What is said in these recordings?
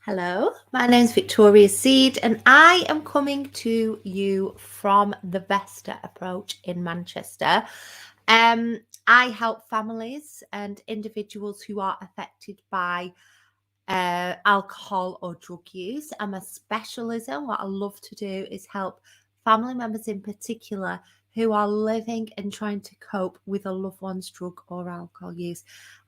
Hello, my name's Victoria Seed, and I am coming to you from the Vesta approach in Manchester. I help families and individuals who are affected by alcohol or drug use. And my specialism, what I love to do, is help family members in particular who are living and trying to cope with a loved one's drug or alcohol use.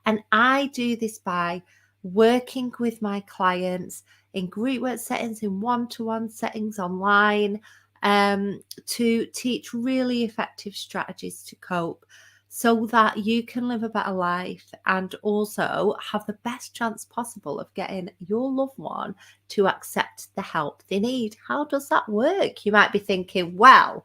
And I do this by working with my clients in group work settings, in one-to-one settings online, to teach really effective strategies to cope so that you can live a better life and also have the best chance possible of getting your loved one to accept the help they need. How does that work? You might be thinking, well,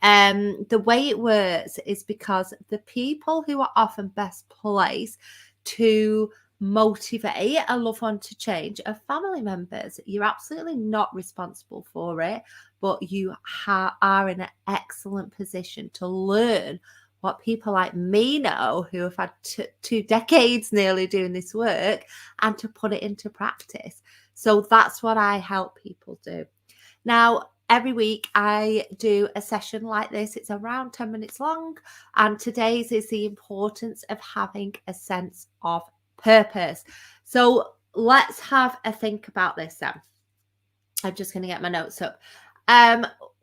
the way it works is because the people who are often best placed to motivate a loved one to change are family members. You're absolutely not responsible for it, but you are in an excellent position to learn what people like me know who have had 2 decades nearly doing this work and to put it into practice. So that's what I help people do. Now, every week I do a session like this. It's around 10 minutes long, and today's is the importance of having a sense of purpose. So let's have a think about this then. I'm just going to get my notes up.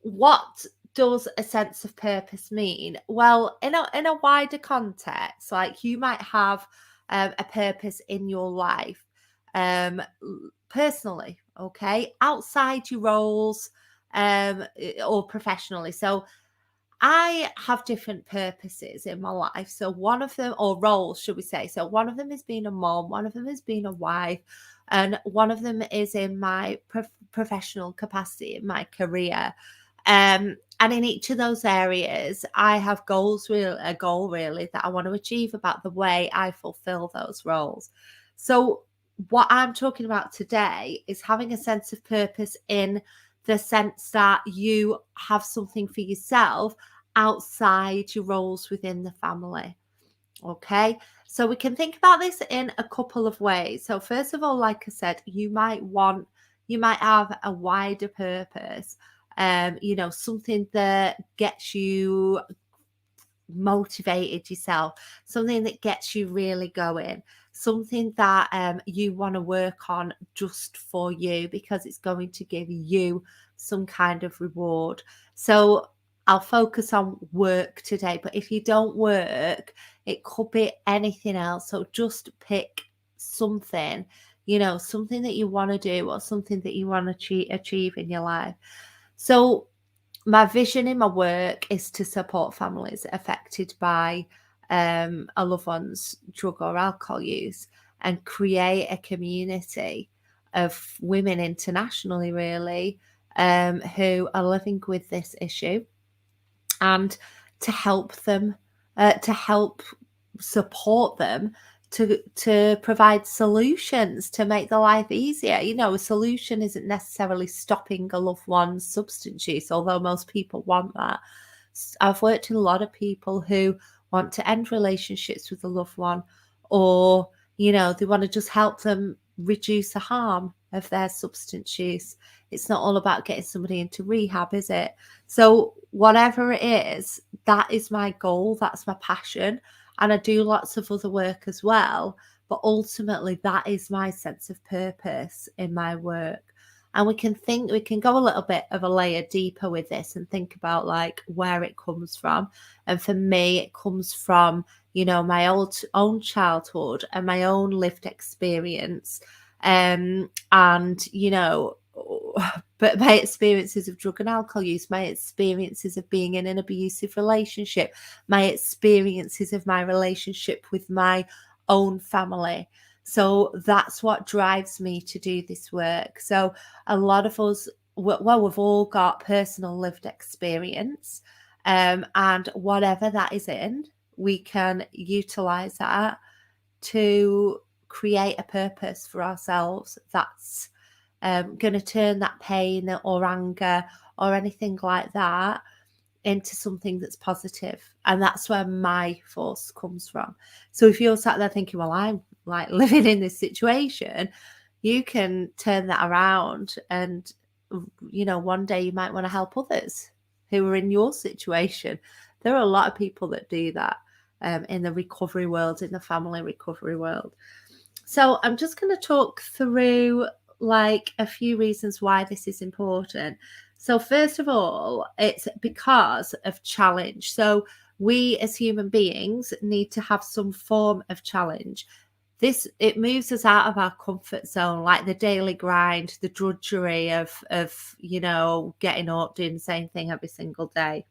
What does a sense of purpose mean? Well, in a wider context, like you might have a purpose in your life, personally, okay, outside your roles, or professionally. So I have different purposes in my life. So one of them, or roles, should we say? So one of them is being a mom, one of them is being a wife, and one of them is in my professional capacity, in my career. And in each of those areas, I have a goal really that I want to achieve about the way I fulfill those roles. So what I'm talking about today is having a sense of purpose in the sense that you have something for yourself outside your roles within the family. Okay, so we can think about this in a couple of ways. So first of all, like I said, you might have a wider purpose, something that gets you motivated yourself, something that gets you really going, something that you want to work on just for you because it's going to give you some kind of reward. So I'll focus on work today, but if you don't work, it could be anything else. So just pick something, something that you want to do or something that you want to achieve in your life. So my vision in my work is to support families affected by a loved one's drug or alcohol use and create a community of women internationally, really, who are living with this issue, and to help them, to help support them to provide solutions to make their life easier. A solution isn't necessarily stopping a loved one's substance use, although most people want that. I've worked with a lot of people who want to end relationships with a loved one, or they want to just help them reduce the harm of their substance use. It's not all about getting somebody into rehab, is it? So whatever it is, that is my goal, that's my passion. And I do lots of other work as well, but ultimately that is my sense of purpose in my work. And we can go a little bit of a layer deeper with this and think about like where it comes from. And for me, it comes from, my own childhood and my own lived experience. But my experiences of drug and alcohol use, my experiences of being in an abusive relationship, my experiences of my relationship with my own family. So that's what drives me to do this work. So a lot of us, well, we've all got personal lived experience, and whatever that is in, we can utilize that to create a purpose for ourselves that's going to turn that pain or anger or anything like that into something that's positive. And that's where my force comes from. So if you're sat there thinking, well, I'm like living in this situation, you can turn that around and, one day you might want to help others who are in your situation. There are a lot of people that do that in the recovery world, in the family recovery world. So I'm just going to talk through like a few reasons why this is important. So first of all, it's because of challenge. So we as human beings need to have some form of challenge. It moves us out of our comfort zone, like the daily grind, the drudgery of getting up, doing the same thing every single day.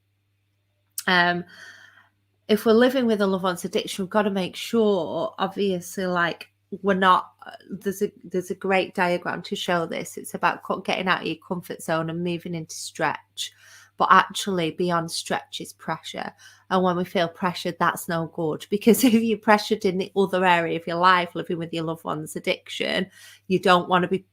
If we're living with a loved one's addiction, we've got to make sure, obviously, like we're not. There's a great diagram to show this. It's about getting out of your comfort zone and moving into stretch. But actually, beyond stretch is pressure. And when we feel pressured, that's no good, because if you're pressured in the other area of your life, living with your loved one's addiction, you don't want to be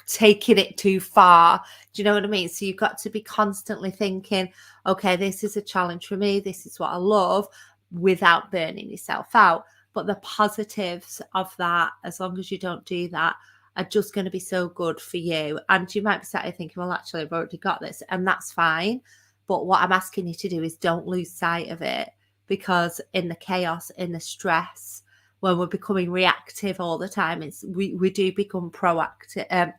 taking it too far. Do you know what I mean? So you've got to be constantly thinking, okay, this is a challenge for me. This is what I love, without burning yourself out. But the positives of that, as long as you don't do that, are just going to be so good for you. And you might be sat here thinking, well, actually, I've already got this, and that's fine. But what I'm asking you to do is don't lose sight of it, because in the chaos, in the stress, when we're becoming reactive all the time, we do become proactive.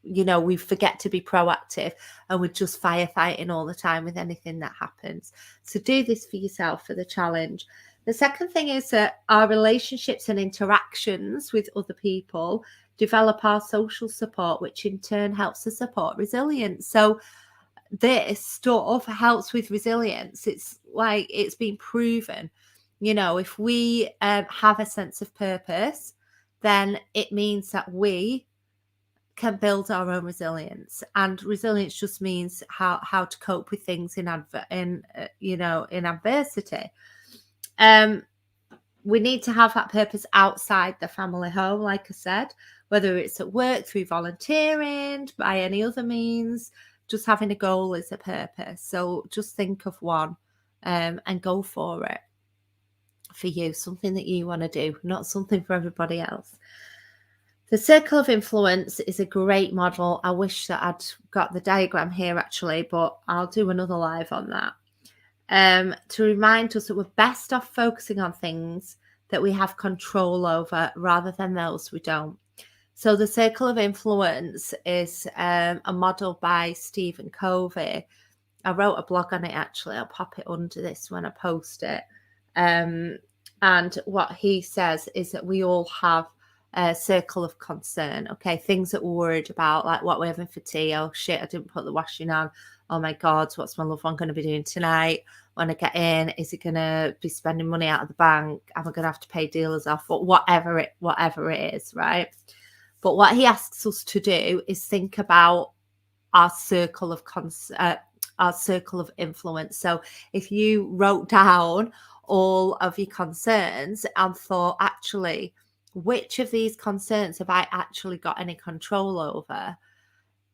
We forget to be proactive, and we're just firefighting all the time with anything that happens. So do this for yourself, for the challenge. The second thing is that our relationships and interactions with other people develop our social support, which in turn helps to support resilience. So this stuff helps with resilience. It's like, it's been proven. If we have a sense of purpose, then it means that we can build our own resilience. And resilience just means how to cope with things in adversity. We need to have that purpose outside the family home, like I said, whether it's at work, through volunteering, by any other means. Just having a goal is a purpose. So just think of one and go for it for you, something that you want to do, not something for everybody else. The circle of influence is a great model. I wish that I'd got the diagram here actually, but I'll do another live on that. To remind us that we're best off focusing on things that we have control over rather than those we don't. So the circle of influence is a model by Stephen Covey. I wrote a blog on it actually. I'll pop it under this when I post it. And what he says is that we all have a circle of concern. Okay, things that we're worried about, like what we're having for tea. Oh shit, I didn't put the washing on. Oh my God, what's my loved one going to be doing tonight? When I get in, is it going to be spending money out of the bank? Am I going to have to pay dealers off? Whatever it is, right? But what he asks us to do is think about our circle of influence. So if you wrote down all of your concerns and thought, actually, which of these concerns have I actually got any control over?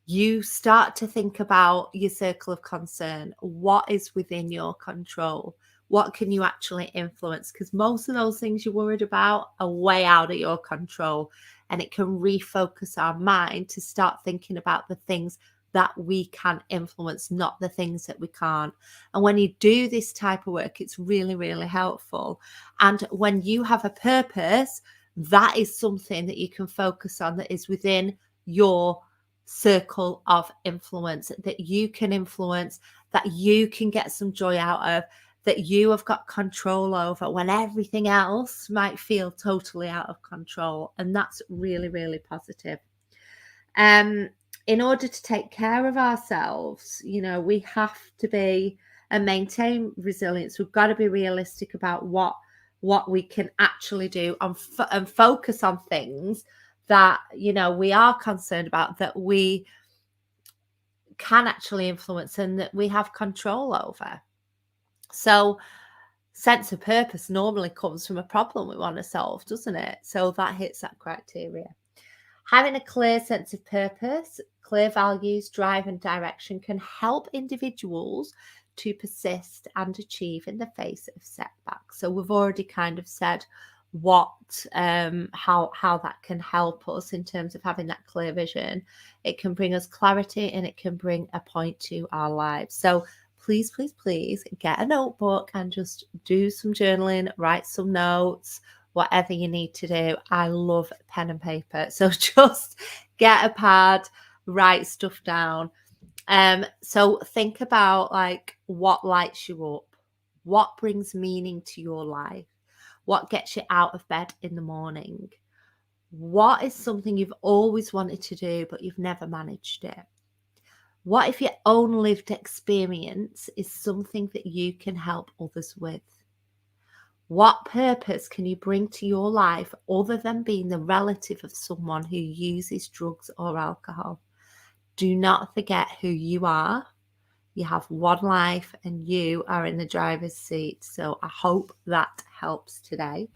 You start to think about your circle of concern. What is within your control? What can you actually influence? Because most of those things you're worried about are way out of your control. And it can refocus our mind to start thinking about the things that we can influence, not the things that we can't. And when you do this type of work, it's really, really helpful. And when you have a purpose, that is something that you can focus on, that is within your circle of influence, that you can influence, that you can get some joy out of, that you have got control over, when everything else might feel totally out of control. And that's really, really positive. In order to take care of ourselves, we have to be and maintain resilience. We've got to be realistic about what we can actually do, and focus on things that, we are concerned about, that we can actually influence and that we have control over. So sense of purpose normally comes from a problem we want to solve, doesn't it? So that hits that criteria. Having a clear sense of purpose, clear values, drive and direction can help individuals to persist and achieve in the face of setbacks. So we've already kind of said what how that can help us in terms of having that clear vision. It can bring us clarity and it can bring a point to our lives. So please, please, please get a notebook and just do some journaling, write some notes, whatever you need to do. I love pen and paper. So just get a pad, write stuff down. So think about like what lights you up, what brings meaning to your life, what gets you out of bed in the morning, what is something you've always wanted to do but you've never managed it. What if your own lived experience is something that you can help others with? What purpose can you bring to your life other than being the relative of someone who uses drugs or alcohol? Do not forget who you are. You have one life and you are in the driver's seat. So I hope that helps today.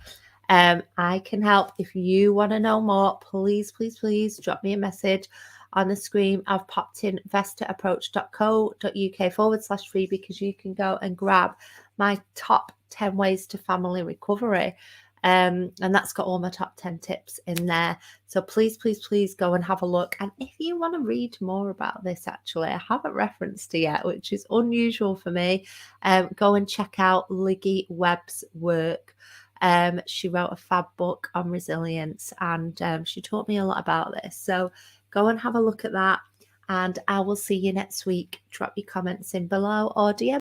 I can help. If you want to know more, please, please, please drop me a message on the screen. I've popped in vestaapproach.co.uk/free because you can go and grab my top 10 ways to family recovery. And that's got all my top 10 tips in there. So please, please, please go and have a look. And if you want to read more about this, actually, I haven't referenced it yet, which is unusual for me. Go and check out Liggy Webb's work. She wrote a fab book on resilience and she taught me a lot about this. So go and have a look at that. And I will see you next week. Drop your comments in below or DM